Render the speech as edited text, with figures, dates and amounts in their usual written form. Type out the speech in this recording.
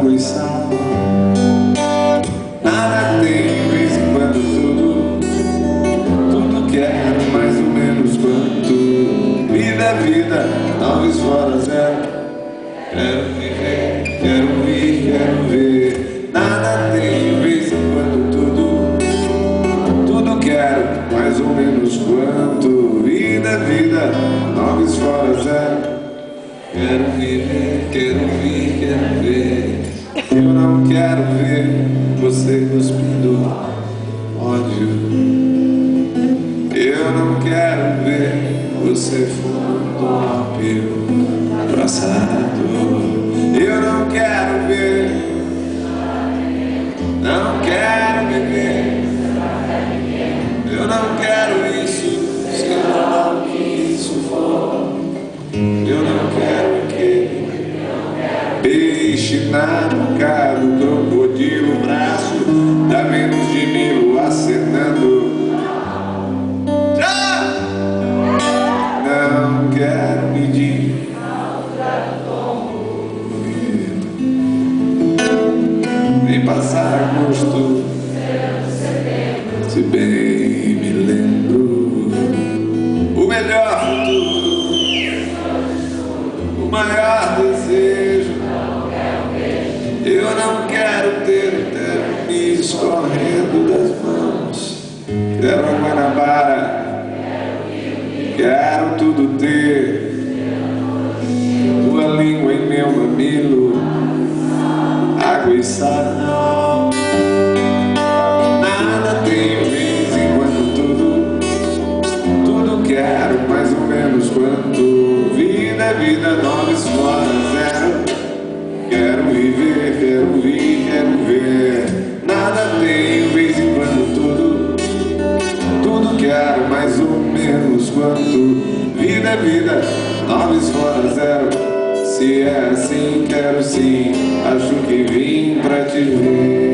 água e sal. Nada tem, vez em quando tudo quero, mais ou menos quanto. Vida é vida, 9 fora 0. Quero viver, quero vir, quero ver. Nada tem, vez em quando tudo quero, mais ou menos quanto. Vida é vida, 9 fora 0. Quero viver, quero vir, quero ver. Eu não quero ver você cuspindo ódio. Eu não quero ver você fumando ópio passado. Eu não quero ver, não quero beber. Eu não quero isso, seja lá o que isso for. Eu não quero que peixe na boca do crocodilo, braço da menos de 1000 acenando. Não quero pedir, nem passar gosto, se bem me lembro. O melhor futuro, o maior desejo. Eu não quero ter o tempo me escorrendo das mãos. Quero a Guanabara, quero tudo ter. Tua língua em meu mamilo, água e sal. Nada tenho, vez em quando tudo quero, mais ou menos quanto. Vida é vida, 9 fora 0. Quero viver, quero vir, quero ver. Nada tenho, vez em quando tudo quero, mais ou menos quanto. Vida é vida, 9 fora 0. Se é assim, quero sim, acho que vim pra te ver.